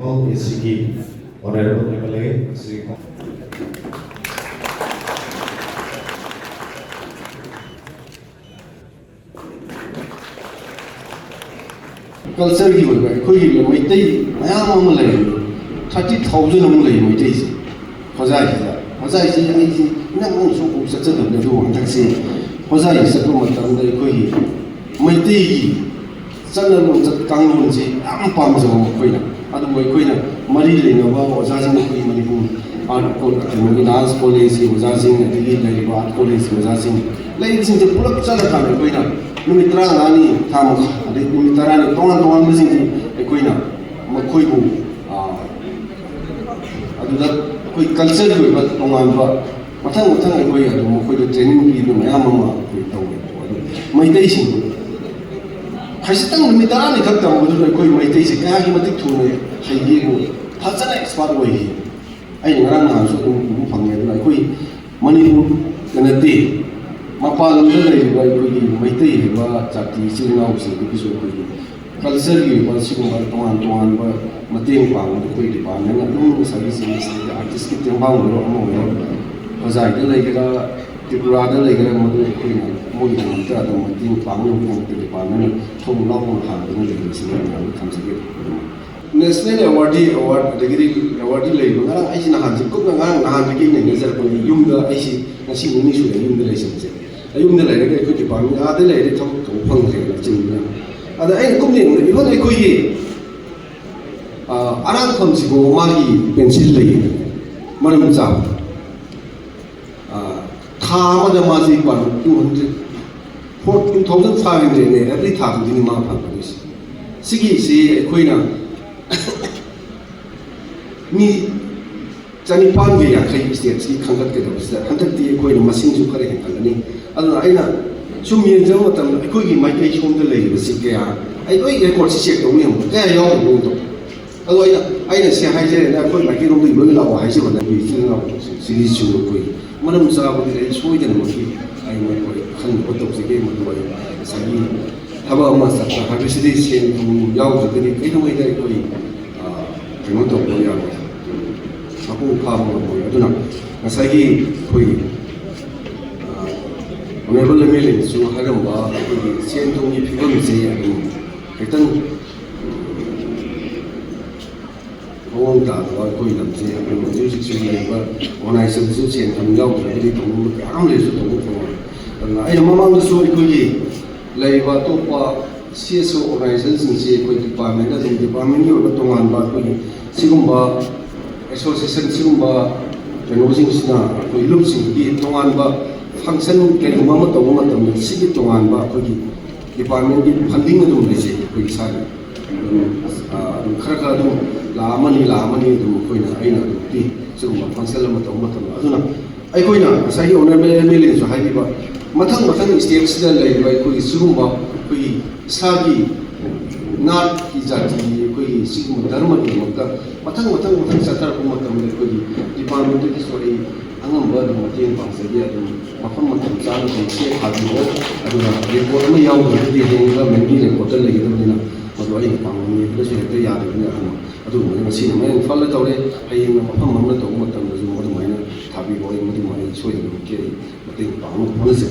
Sigi, Honorable MLA, Sri Culture की बोल रहा है कोई मिट्टी नया मामला है 30,000 मामला है मिट्टी से फजाई से ना वो सो को सच्चा तो नहीं वो अंतर से फजाई से तो मतलब नहीं कोई मिट्टी चलना लोग चल कांगलों से आम पाम से वो कोई ना अदुम कोई ना मरी लेना वो वजाजिंग कोई Manipur art college dance college से वजाजिंग दिल्ली में आर्ट कॉलेज से वजाजिंग लेकिन सिंह पूरा चला था में कोई ना नुमित्रा गानी था मुख अरे नुमित्रा ने तोंगान में सिंह कोई ना मकोई को अदुदा कोई कल्चर कोई बात तोंगान बा मथांग कोई अदुम कोई तो ट्रेनिंग की तो मैं आमा कोई तो मैं इधर सिंह खासितंग नुमित्रा ने खत्ता वो कोई मैं इधर से क्या की मत थोड़े है ये को फंक्शन एक्सपर्ट वही है आई नगरान हां सो को फंगे ना कोई मणिपुर कनते मपाल में लेबा कोई मैतै लेबा जाति सिंगाव से बिसो कोई कल्चर की बस को तोंगान बा मतेंग पांग कोई डिपार्टमेंट ना सर्विस से आर्टिस्ट की तेंबाव रो अमो बजाय दे लेगरा त्रिपुरा दे लेगरा मदु कोई मोई मत तो मतेंग पांग को डिपार्टमेंट थोम लाव हां दे से थमसके नेशनल अवार्ड डिग्री अवार्ड लेबा ngara ai sina han ko ngara han ki ne ne jar ko yum da ai si na si ni su yum da le se ayum da le ko ti pa mi a de le de thong ko phang de chin na ada ai kum ni ni ko ko yi arang kham si go ma gi pencil le maram cha tha ma da ma si pa 200 2500 ne every tha ko ni ma pha ko si si koi na mi chani pan ge ya khai state si khangat ke do sa hantak ti koi na masing su khare hen ani aduna aina sum yen jam matam koi gi mai kai chom de lei si ke ya ai koi record si check do ni mo ka ya yo do ado aina se hai je na koi mai ki ro lo la wa hai si ba na bi si na si ri chu koi manam sa ba de soi de mo ki ai mo koi khan ko to si ke mo do ai sa gi haba ma sa ha bi si de sen du yaw de ni kai no mai dai koi kainon to ko ya aku paham ko aduna ngasagi koi honorable MLA su haram ba koi sen to ni phigam se adu ketan ong da ba koi lam se adu ju ji su ni ba onai su su sen tham yaw de ni to am le su to ko aduna ai mamang su koi lai ba to pa CSO organization se koi department da department ni ba tongan ba koi sigumba association sigumba kenojing sina koi lup sing ki tongan ba function ke ma ma to ma tam sigi tongan ba koi department ki funding dum le se koi sa khara dum la mani dum koi na aina ti sigumba function ma to ma tam aduna ai koi na sai honorable MLA so hai ba mathang stage da lai ba koi sigumba koi sagi नाट की जाति कोई सिख धर्म की मतलब मथंग सतर को मतलब कोई डिपार्टमेंट की सॉरी अंगम बद मतें पास गया तो मफम मतलब चाल को से खादी हो अदुना रिपोर्ट में याव दि हेंगा मेंगी रिपोर्ट लगे तो ना मतलब आई पांगनी प्लस हेते याद ने अदु मसी में फल तौरे हयेंग मफम मतलब तो मतलब जो मदु माइना थाबी बोय मदु माइ सोय के मतें पांग होने से